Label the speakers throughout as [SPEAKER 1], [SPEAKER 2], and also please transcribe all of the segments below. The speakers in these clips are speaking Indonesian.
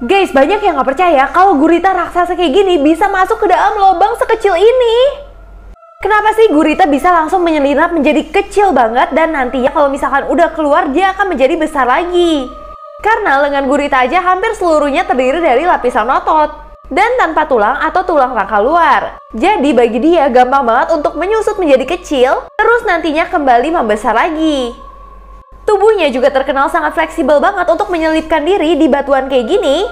[SPEAKER 1] Guys, banyak yang nggak percaya kalau gurita raksasa kayak gini bisa masuk ke dalam lubang sekecil ini. Kenapa sih gurita bisa langsung menyelinap menjadi kecil banget dan nantinya kalau misalkan udah keluar dia akan menjadi besar lagi? Karena lengan gurita aja hampir seluruhnya terdiri dari lapisan otot dan tanpa tulang atau tulang rangka luar. Jadi bagi dia gampang banget untuk menyusut menjadi kecil, terus nantinya kembali membesar lagi. Tubuhnya juga terkenal sangat fleksibel banget untuk menyelipkan diri di batuan kayak gini.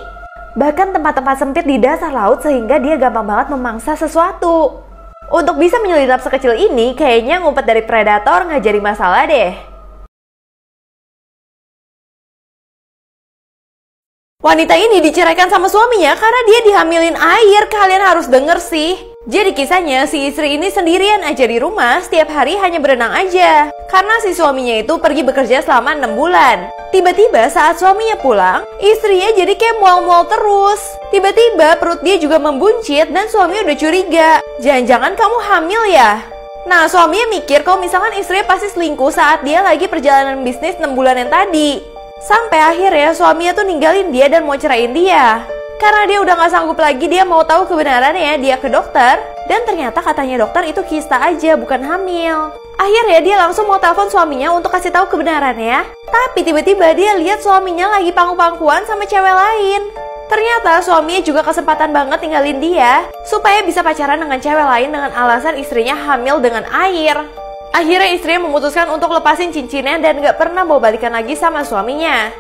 [SPEAKER 1] Bahkan tempat-tempat sempit di dasar laut sehingga dia gampang banget memangsa sesuatu. Untuk bisa menyelinap sekecil ini, kayaknya ngumpet dari predator nggak jadi masalah deh. Wanita ini diceraikan sama suaminya karena dia dihamilin air, kalian harus denger sih. Jadi kisahnya si istri ini sendirian aja di rumah, setiap hari hanya berenang aja. Karena si suaminya itu pergi bekerja selama 6 bulan. Tiba-tiba saat suaminya pulang, istrinya jadi kayak mual-mual terus. Tiba-tiba perut dia juga membuncit dan suaminya udah curiga. Jangan-jangan kamu hamil ya? Nah, suaminya mikir kalau misalkan istrinya pasti selingkuh saat dia lagi perjalanan bisnis 6 bulan yang tadi. Sampai akhirnya suaminya tuh ninggalin dia dan mau ceraiin dia. Karena dia udah gak sanggup lagi, dia mau tahu kebenarannya, dia ke dokter. Dan ternyata katanya dokter itu kista aja, bukan hamil. Akhirnya dia langsung mau telepon suaminya untuk kasih tahu kebenarannya. Tapi tiba-tiba dia lihat suaminya lagi pangku-pangkuan sama cewek lain. Ternyata suaminya juga kesempatan banget tinggalin dia supaya bisa pacaran dengan cewek lain dengan alasan istrinya hamil dengan air. Akhirnya istrinya memutuskan untuk lepasin cincinnya dan gak pernah mau balikan lagi sama suaminya.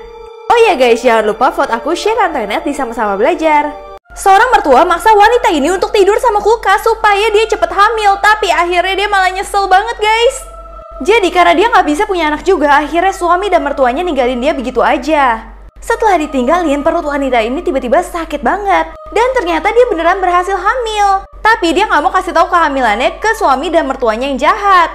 [SPEAKER 1] Oh ya guys, jangan lupa vote aku, share Antoinette di Sama-Sama Belajar. Seorang mertua maksa wanita ini untuk tidur sama kulkas supaya dia cepet hamil, tapi akhirnya dia malah nyesel banget guys. Jadi karena dia gak bisa punya anak juga, akhirnya suami dan mertuanya ninggalin dia begitu aja. Setelah ditinggalin, perut wanita ini tiba-tiba sakit banget. Dan ternyata dia beneran berhasil hamil. Tapi dia gak mau kasih tahu kehamilannya ke suami dan mertuanya yang jahat.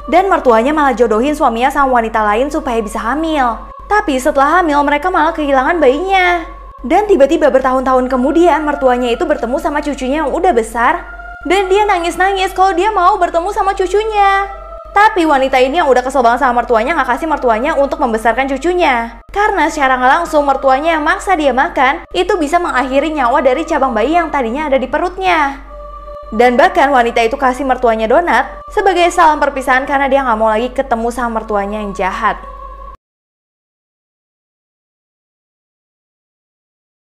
[SPEAKER 1] Dan mertuanya malah jodohin suaminya sama wanita lain supaya bisa hamil. Tapi setelah hamil mereka malah kehilangan bayinya. Dan tiba-tiba bertahun-tahun kemudian mertuanya itu bertemu sama cucunya yang udah besar. Dan dia nangis-nangis kalau dia mau bertemu sama cucunya. Tapi wanita ini yang udah kesel banget sama mertuanya gak kasih mertuanya untuk membesarkan cucunya. Karena secara gak langsung mertuanya yang maksa dia makan, itu bisa mengakhiri nyawa dari cabang bayi yang tadinya ada di perutnya. Dan bahkan wanita itu kasih mertuanya donat sebagai salam perpisahan karena dia gak mau lagi ketemu sama mertuanya yang jahat.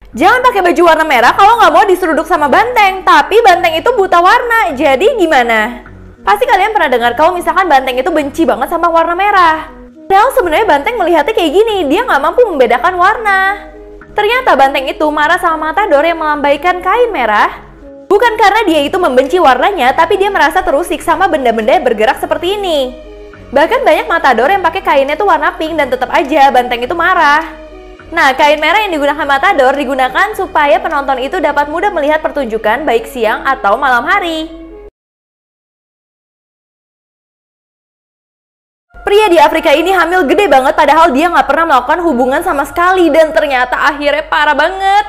[SPEAKER 1] Jangan pakai baju warna merah kalau nggak mau diseruduk sama banteng. Tapi banteng itu buta warna, jadi gimana? Pasti kalian pernah dengar kalau misalkan banteng itu benci banget sama warna merah. Padahal sebenarnya banteng melihatnya kayak gini, dia nggak mampu membedakan warna. Ternyata banteng itu marah sama matador yang melambaikan kain merah. Bukan karena dia itu membenci warnanya, tapi dia merasa terusik sama benda-benda yang bergerak seperti ini. Bahkan banyak matador yang pakai kainnya tuh warna pink dan tetap aja banteng itu marah. Nah, kain merah yang digunakan matador digunakan supaya penonton itu dapat mudah melihat pertunjukan baik siang atau malam hari. Pria di Afrika ini hamil gede banget padahal dia nggak pernah melakukan hubungan sama sekali dan ternyata akhirnya parah banget.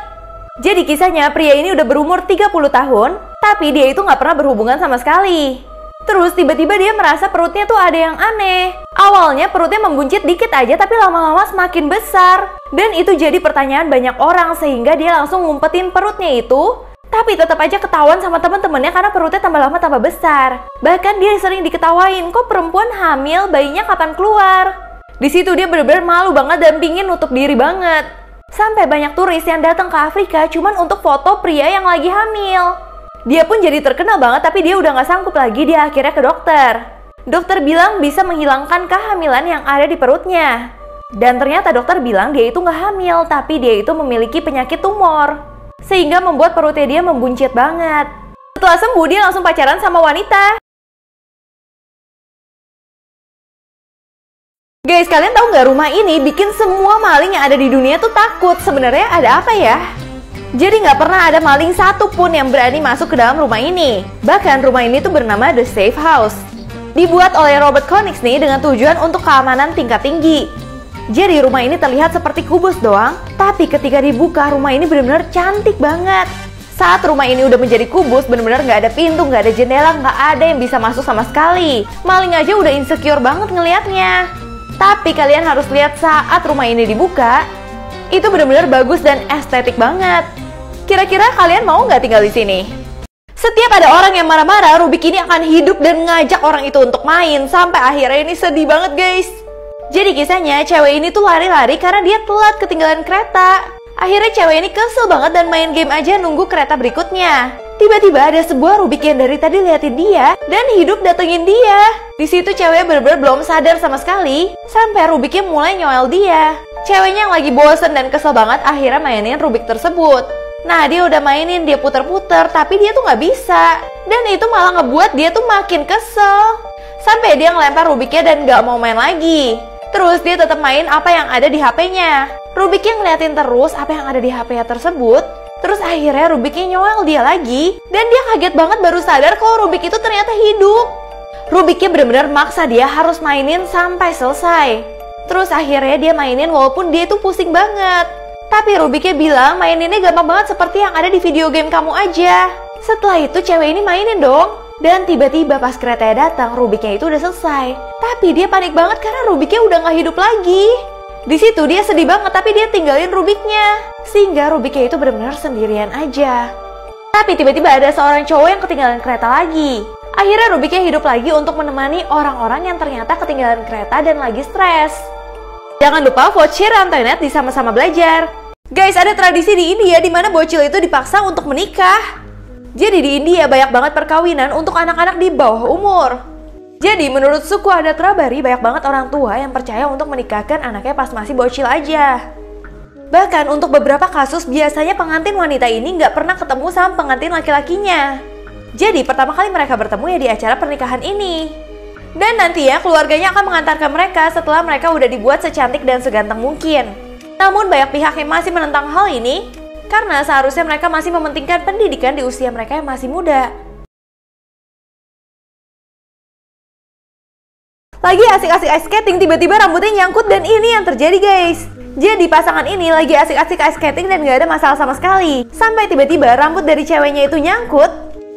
[SPEAKER 1] Jadi kisahnya pria ini udah berumur 30 tahun, tapi dia itu nggak pernah berhubungan sama sekali. Terus tiba-tiba dia merasa perutnya tuh ada yang aneh. Awalnya perutnya membuncit dikit aja tapi lama-lama semakin besar. Dan itu jadi pertanyaan banyak orang sehingga dia langsung ngumpetin perutnya itu. Tapi tetap aja ketahuan sama teman-temannya karena perutnya tambah lama tambah besar. Bahkan dia sering diketawain, kok perempuan hamil bayinya kapan keluar? Di situ dia benar-benar malu banget dan pingin nutup diri banget. Sampai banyak turis yang datang ke Afrika cuman untuk foto pria yang lagi hamil. Dia pun jadi terkenal banget tapi dia udah gak sanggup lagi, dia akhirnya ke dokter. Dokter bilang bisa menghilangkan kehamilan yang ada di perutnya. Dan ternyata dokter bilang dia itu gak hamil tapi dia itu memiliki penyakit tumor. Sehingga membuat perutnya dia membuncit banget. Setelah sembuh dia langsung pacaran sama wanita. Guys, kalian tahu nggak rumah ini bikin semua maling yang ada di dunia tuh takut. Sebenarnya ada apa ya? Jadi nggak pernah ada maling satupun yang berani masuk ke dalam rumah ini. Bahkan rumah ini tuh bernama The Safe House. Dibuat oleh Robert Koenigs nih dengan tujuan untuk keamanan tingkat tinggi. Jadi rumah ini terlihat seperti kubus doang, tapi ketika dibuka rumah ini benar-benar cantik banget. Saat rumah ini udah menjadi kubus, benar-benar nggak ada pintu, nggak ada jendela, nggak ada yang bisa masuk sama sekali. Maling aja udah insecure banget ngelihatnya. Tapi kalian harus lihat saat rumah ini dibuka. Itu benar-benar bagus dan estetik banget. Kira-kira kalian mau nggak tinggal di sini? Setiap ada orang yang marah-marah, Rubik ini akan hidup dan ngajak orang itu untuk main. Sampai akhirnya ini sedih banget guys. Jadi kisahnya, cewek ini tuh lari-lari karena dia telat ketinggalan kereta. Akhirnya cewek ini kesel banget dan main game aja nunggu kereta berikutnya. Tiba-tiba ada sebuah Rubik yang dari tadi liatin dia dan hidup datengin dia. Di situ cewek bener-bener belum sadar sama sekali sampai Rubiknya mulai nyoel dia. Ceweknya yang lagi bosen dan kesel banget akhirnya mainin Rubik tersebut. Nah dia udah mainin, dia puter-puter tapi dia tuh nggak bisa. Dan itu malah ngebuat dia tuh makin kesel. Sampai dia ngelempar Rubiknya dan nggak mau main lagi. Terus dia tetap main apa yang ada di HP-nya. Rubiknya ngeliatin terus apa yang ada di HP-nya tersebut. Terus akhirnya Rubiknya nyoel dia lagi. Dan dia kaget banget baru sadar kalau Rubik itu ternyata hidup. Rubiknya benar-benar maksa dia harus mainin sampai selesai. Terus akhirnya dia mainin walaupun dia itu pusing banget. Tapi Rubiknya bilang maininnya gampang banget seperti yang ada di video game kamu aja. Setelah itu cewek ini mainin dong. Dan tiba-tiba pas keretanya datang, Rubiknya itu udah selesai. Tapi dia panik banget karena Rubiknya udah gak hidup lagi. Di situ dia sedih banget tapi dia tinggalin Rubiknya. Sehingga Rubiknya itu benar-benar sendirian aja. Tapi tiba-tiba ada seorang cowok yang ketinggalan kereta lagi. Akhirnya Rubiknya hidup lagi untuk menemani orang-orang yang ternyata ketinggalan kereta dan lagi stres. Jangan lupa vote share Antoinette di Sama-Sama Belajar. Guys, ada tradisi di India di mana bocil itu dipaksa untuk menikah. Jadi di India banyak banget perkawinan untuk anak-anak di bawah umur. Jadi menurut suku adat Rabari banyak banget orang tua yang percaya untuk menikahkan anaknya pas masih bocil aja. Bahkan untuk beberapa kasus biasanya pengantin wanita ini nggak pernah ketemu sama pengantin laki-lakinya. Jadi pertama kali mereka bertemu ya di acara pernikahan ini. Dan nanti ya keluarganya akan mengantarkan mereka setelah mereka udah dibuat secantik dan seganteng mungkin. Namun banyak pihak yang masih menentang hal ini karena seharusnya mereka masih mementingkan pendidikan di usia mereka yang masih muda. Lagi asik-asik ice skating, tiba-tiba rambutnya nyangkut dan ini yang terjadi guys. Jadi pasangan ini lagi asik-asik ice skating dan gak ada masalah sama sekali. Sampai tiba-tiba rambut dari ceweknya itu nyangkut.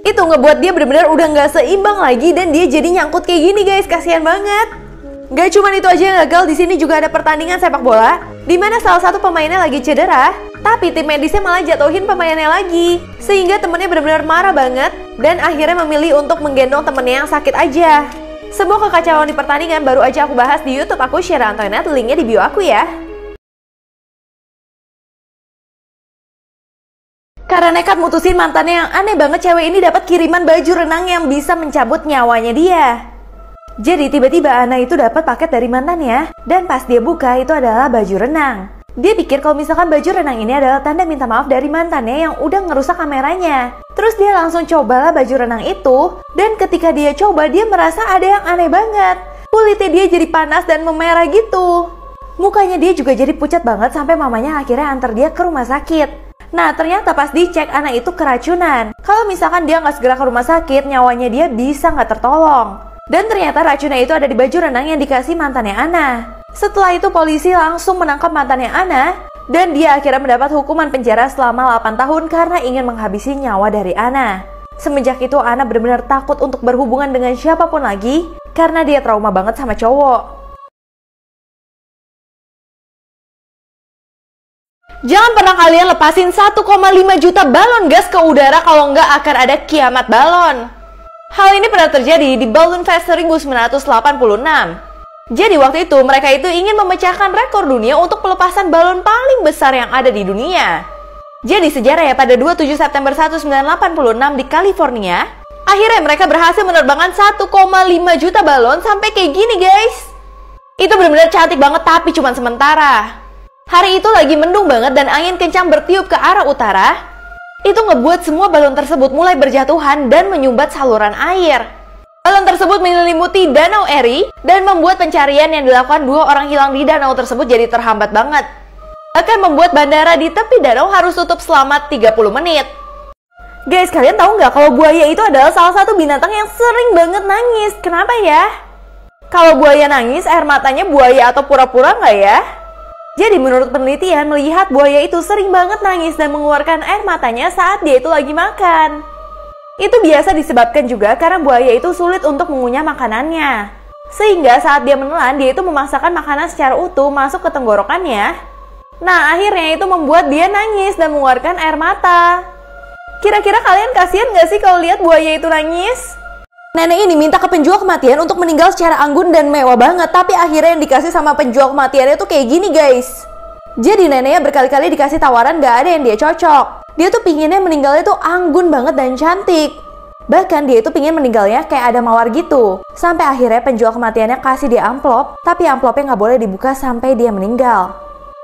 [SPEAKER 1] Itu ngebuat dia benar-benar udah gak seimbang lagi dan dia jadi nyangkut kayak gini guys, kasihan banget. Gak cuma itu aja yang gagal, di sini juga ada pertandingan sepak bola di mana salah satu pemainnya lagi cedera, tapi tim medisnya malah jatuhin pemainnya lagi. Sehingga temennya benar-benar marah banget dan akhirnya memilih untuk menggendong temennya yang sakit aja. Semua kekacauan di pertandingan baru aja aku bahas di YouTube aku, Share Antoinette, linknya di bio aku ya. Karena nekat mutusin mantannya yang aneh banget, cewek ini dapat kiriman baju renang yang bisa mencabut nyawanya dia. Jadi tiba-tiba Ana itu dapat paket dari mantannya dan pas dia buka itu adalah baju renang. Dia pikir kalau misalkan baju renang ini adalah tanda minta maaf dari mantannya yang udah ngerusak kameranya. Terus dia langsung cobalah baju renang itu dan ketika dia coba dia merasa ada yang aneh banget. Kulitnya dia jadi panas dan memerah gitu. Mukanya dia juga jadi pucat banget sampai mamanya akhirnya antar dia ke rumah sakit. Nah ternyata pas dicek anak itu keracunan. Kalau misalkan dia nggak segera ke rumah sakit, nyawanya dia bisa nggak tertolong. Dan ternyata racunnya itu ada di baju renang yang dikasih mantannya Ana. Setelah itu polisi langsung menangkap mantannya Ana dan dia akhirnya mendapat hukuman penjara selama 8 tahun karena ingin menghabisi nyawa dari Ana. Semenjak itu Ana benar-benar takut untuk berhubungan dengan siapapun lagi karena dia trauma banget sama cowok. Jangan pernah kalian lepasin 1,5 juta balon gas ke udara kalau nggak akan ada kiamat balon. Hal ini pernah terjadi di Balloon Fest 1986. Jadi waktu itu mereka itu ingin memecahkan rekor dunia untuk pelepasan balon paling besar yang ada di dunia. Jadi sejarah ya, pada 27 September 1986 di California, akhirnya mereka berhasil menerbangkan 1,5 juta balon sampai kayak gini guys. Itu benar-benar cantik banget tapi cuma sementara. Hari itu lagi mendung banget dan angin kencang bertiup ke arah utara. Itu ngebuat semua balon tersebut mulai berjatuhan dan menyumbat saluran air. Balon tersebut menyelimuti Danau Erie dan membuat pencarian yang dilakukan 2 orang hilang di danau tersebut jadi terhambat banget. Akan membuat bandara di tepi danau harus tutup selama 30 menit. Guys, kalian tahu nggak kalau buaya itu adalah salah satu binatang yang sering banget nangis? Kenapa ya? Kalau buaya nangis, air matanya buaya atau pura-pura nggak ya? Jadi menurut penelitian, melihat buaya itu sering banget nangis dan mengeluarkan air matanya saat dia itu lagi makan. Itu biasa disebabkan juga karena buaya itu sulit untuk mengunyah makanannya. Sehingga saat dia menelan, dia itu memaksakan makanan secara utuh masuk ke tenggorokannya. Nah, akhirnya itu membuat dia nangis dan mengeluarkan air mata. Kira-kira kalian kasihan gak sih kalau lihat buaya itu nangis? Nenek ini minta ke penjual kematian untuk meninggal secara anggun dan mewah banget, tapi akhirnya yang dikasih sama penjual kematiannya tuh kayak gini guys. Jadi neneknya berkali-kali dikasih tawaran gak ada yang dia cocok. Dia tuh pinginnya meninggalnya tuh anggun banget dan cantik. Bahkan dia itu pingin meninggalnya kayak ada mawar gitu. Sampai akhirnya penjual kematiannya kasih dia amplop, tapi amplopnya nggak boleh dibuka sampai dia meninggal.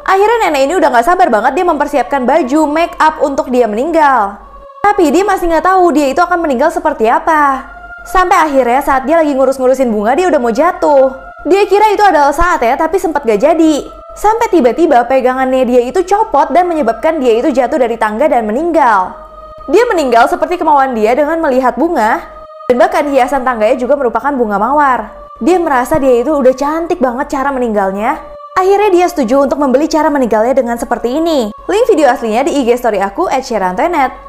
[SPEAKER 1] Akhirnya nenek ini udah gak sabar banget, dia mempersiapkan baju, make up untuk dia meninggal. Tapi dia masih nggak tahu dia itu akan meninggal seperti apa. Sampai akhirnya saat dia lagi ngurus-ngurusin bunga, dia udah mau jatuh. Dia kira itu adalah saatnya, tapi sempat gak jadi. Sampai tiba-tiba pegangannya dia itu copot dan menyebabkan dia itu jatuh dari tangga dan meninggal. Dia meninggal seperti kemauan dia dengan melihat bunga, dan bahkan hiasan tangganya juga merupakan bunga mawar. Dia merasa dia itu udah cantik banget cara meninggalnya. Akhirnya dia setuju untuk membeli cara meninggalnya dengan seperti ini. Link video aslinya di IG story aku @sherantoinet.